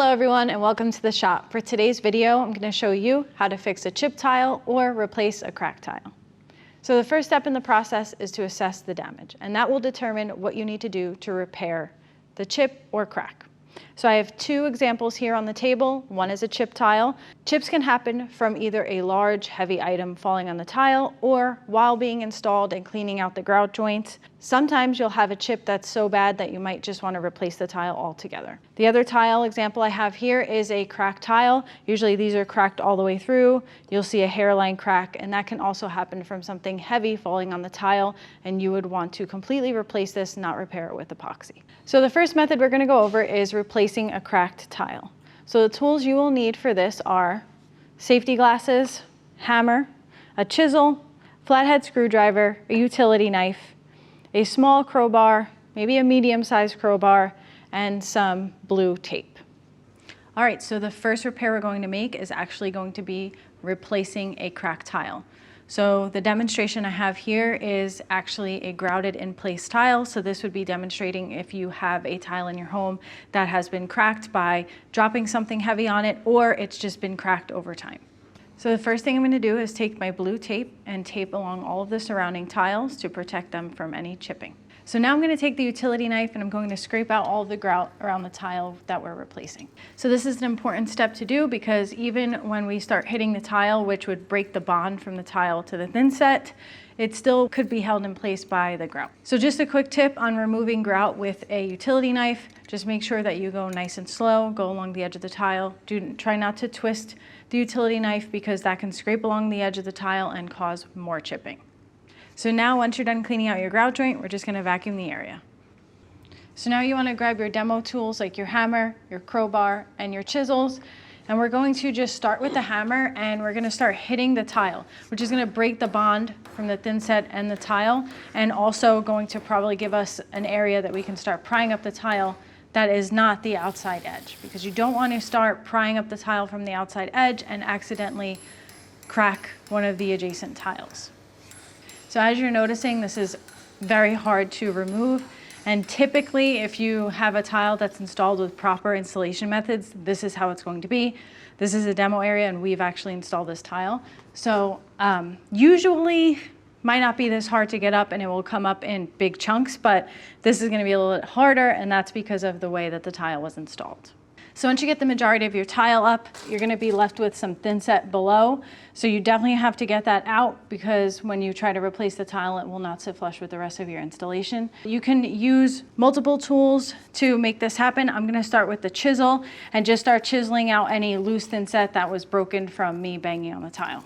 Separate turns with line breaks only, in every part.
Hello everyone and welcome to the shop. For today's video, I'm going to show you how to fix a chip tile or replace a cracked tile. So the first step in the process is to assess the damage, and that will determine what you need to do to repair the chip or crack. So I have two examples here on the table. One is a chip tile. Chips can happen from either a large, heavy item falling on the tile or while being installed and cleaning out the grout joints. Sometimes you'll have a chip that's so bad that you might just want to replace the tile altogether. The other tile example I have here is a cracked tile. Usually these are cracked all the way through. You'll see a hairline crack, and that can also happen from something heavy falling on the tile, and you would want to completely replace this, not repair it with epoxy. So the first method we're going to go over is replacing a cracked tile. So the tools you will need for this are safety glasses, hammer, a chisel, flathead screwdriver, a utility knife, a small crowbar, maybe a medium-sized crowbar, and some blue tape. All right, so the first repair we're going to make is actually going to be replacing a cracked tile. So the demonstration I have here is actually a grouted in place tile. So this would be demonstrating if you have a tile in your home that has been cracked by dropping something heavy on it, or it's just been cracked over time. So the first thing I'm going to do is take my blue tape and tape along all of the surrounding tiles to protect them from any chipping. So now I'm going to take the utility knife and I'm going to scrape out all the grout around the tile that we're replacing. So this is an important step to do because even when we start hitting the tile, which would break the bond from the tile to the thinset, it still could be held in place by the grout. So just a quick tip on removing grout with a utility knife: just make sure that you go nice and slow, go along the edge of the tile. Try not to twist the utility knife because that can scrape along the edge of the tile and cause more chipping. So now once you're done cleaning out your grout joint, we're just going to vacuum the area. So now you want to grab your demo tools like your hammer, your crowbar, and your chisels. And we're going to just start with the hammer and we're going to start hitting the tile, which is going to break the bond from the thinset and the tile, and also going to probably give us an area that we can start prying up the tile that is not the outside edge, because you don't want to start prying up the tile from the outside edge and accidentally crack one of the adjacent tiles. So as you're noticing, this is very hard to remove. And typically, if you have a tile that's installed with proper installation methods, this is how it's going to be. This is a demo area and we've actually installed this tile. So usually might not be this hard to get up and it will come up in big chunks, but this is going to be a little bit harder, and that's because of the way that the tile was installed. So once you get the majority of your tile up, you're going to be left with some thinset below. So you definitely have to get that out, because when you try to replace the tile, it will not sit flush with the rest of your installation. You can use multiple tools to make this happen. I'm going to start with the chisel and just start chiseling out any loose thinset that was broken from me banging on the tile.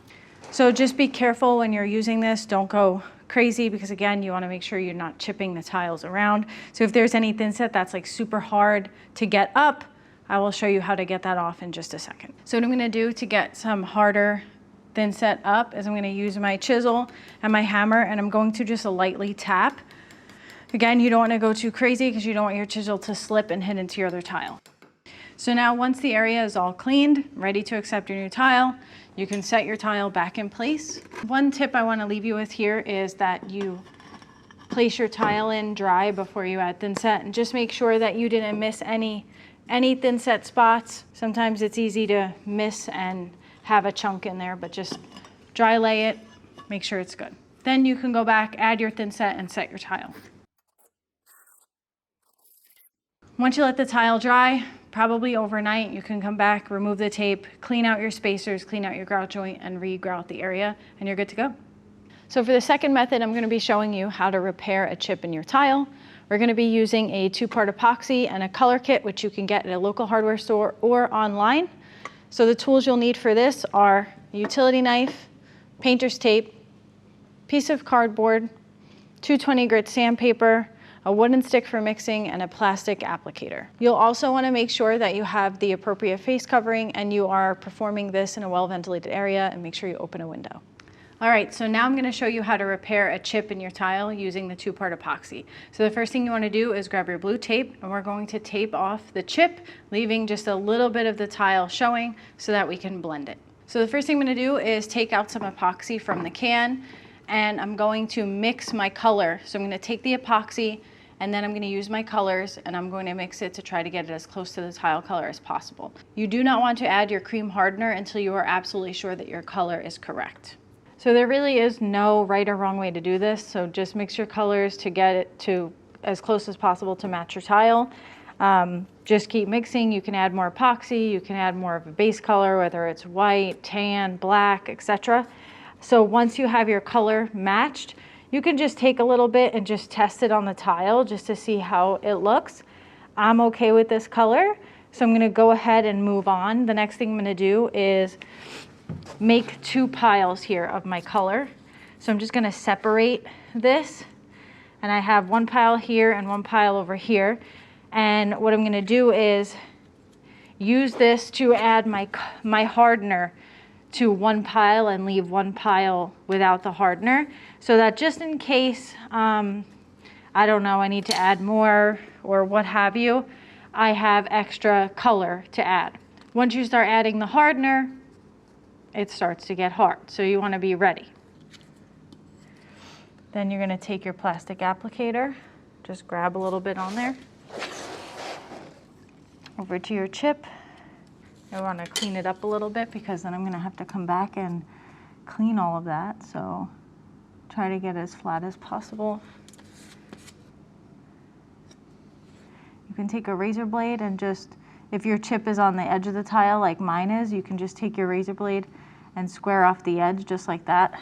So just be careful when you're using this. Don't go crazy, because again, you want to make sure you're not chipping the tiles around. So if there's any thinset that's like super hard to get up, I will show you how to get that off in just a second. So what I'm going to do to get some harder thinset up is I'm going to use my chisel and my hammer, and I'm going to just lightly tap. Again, you don't want to go too crazy because you don't want your chisel to slip and hit into your other tile. So now once the area is all cleaned, ready to accept your new tile, you can set your tile back in place. One tip I want to leave you with here is that you place your tile in dry before you add thinset, and just make sure that you didn't miss any thinset spots. Sometimes it's easy to miss and have a chunk in there, but just dry lay it, make sure it's good. Then you can go back, add your thinset, and set your tile. Once you let the tile dry, probably overnight, you can come back, remove the tape, clean out your spacers, clean out your grout joint, and re-grout the area, and you're good to go. So for the second method, I'm going to be showing you how to repair a chip in your tile. We're going to be using a 2-part epoxy and a color kit, which you can get at a local hardware store or online. So the tools you'll need for this are a utility knife, painter's tape, piece of cardboard, 220 grit sandpaper, a wooden stick for mixing, and a plastic applicator. You'll also want to make sure that you have the appropriate face covering and you are performing this in a well-ventilated area, and make sure you open a window. All right, so now I'm going to show you how to repair a chip in your tile using the 2-part epoxy. So the first thing you want to do is grab your blue tape, and we're going to tape off the chip, leaving just a little bit of the tile showing so that we can blend it. So the first thing I'm going to do is take out some epoxy from the can, and I'm going to mix my color. So I'm going to take the epoxy and then I'm going to use my colors and I'm going to mix it to try to get it as close to the tile color as possible. You do not want to add your cream hardener until you are absolutely sure that your color is correct. So there really is no right or wrong way to do this, so just mix your colors to get it to as close as possible to match your tile. Just keep mixing. You can add more epoxy, you can add more of a base color, whether it's white, tan, black, etc. So once you have your color matched, you can just take a little bit and just test it on the tile just to see how it looks. I'm okay with this color, so I'm gonna go ahead and move on. The next thing I'm gonna do is make 2 piles here of my color. So I'm just gonna separate this, and I have 1 pile here and 1 pile over here. And what I'm gonna do is use this to add my hardener to 1 pile and leave 1 pile without the hardener, so that just in case, I don't know, I need to add more or what have you, I have extra color to add. Once you start adding the hardener, it starts to get hard, so you wanna be ready. Then you're gonna take your plastic applicator, just grab a little bit on there, over to your chip. I want to clean it up a little bit because then I'm going to have to come back and clean all of that. So try to get as flat as possible. You can take a razor blade and just, if your chip is on the edge of the tile like mine is, you can just take your razor blade and square off the edge just like that.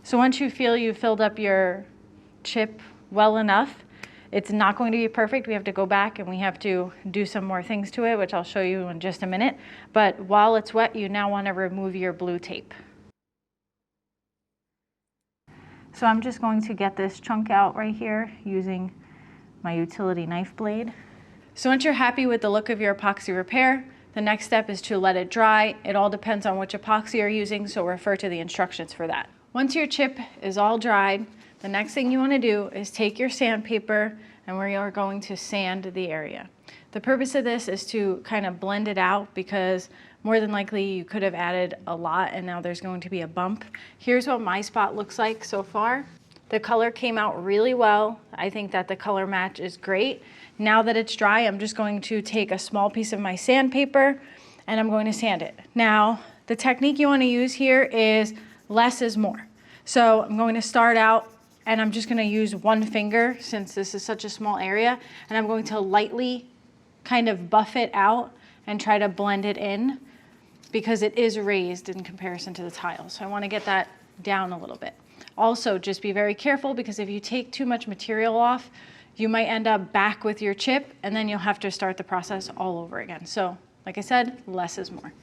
So once you feel you've filled up your chip well enough, it's not going to be perfect. We have to go back and we have to do some more things to it, which I'll show you in just a minute. But while it's wet, you now want to remove your blue tape. So I'm just going to get this chunk out right here using my utility knife blade. So once you're happy with the look of your epoxy repair, the next step is to let it dry. It all depends on which epoxy you're using, so refer to the instructions for that. Once your chip is all dried, the next thing you want to do is take your sandpaper and we are going to sand the area. The purpose of this is to kind of blend it out because more than likely you could have added a lot and now there's going to be a bump. Here's what my spot looks like so far. The color came out really well. I think that the color match is great. Now that it's dry, I'm just going to take a small piece of my sandpaper and I'm going to sand it. Now, the technique you want to use here is less is more. So I'm going to start out and I'm just going to use 1 finger since this is such a small area, and I'm going to lightly kind of buff it out and try to blend it in because it is raised in comparison to the tile. So I want to get that down a little bit. Also, just be very careful because if you take too much material off, you might end up back with your chip and then you'll have to start the process all over again. So like I said, less is more.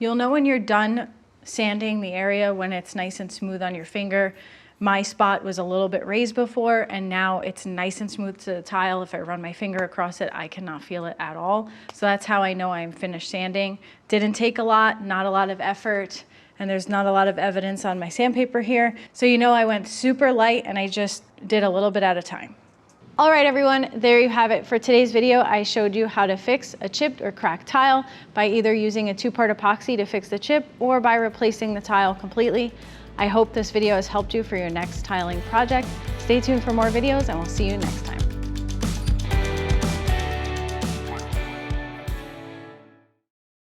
You'll know when you're done sanding the area when it's nice and smooth on your finger. My spot was a little bit raised before and now it's nice and smooth to the tile. If I run my finger across it, I cannot feel it at all. So that's how I know I'm finished sanding. Didn't take a lot, not a lot of effort, and there's not a lot of evidence on my sandpaper here. So you know I went super light and I just did a little bit at a time. All right, everyone, there you have it. For today's video, I showed you how to fix a chipped or cracked tile by either using a 2-part epoxy to fix the chip or by replacing the tile completely. I hope this video has helped you for your next tiling project. Stay tuned for more videos and we'll see you next time.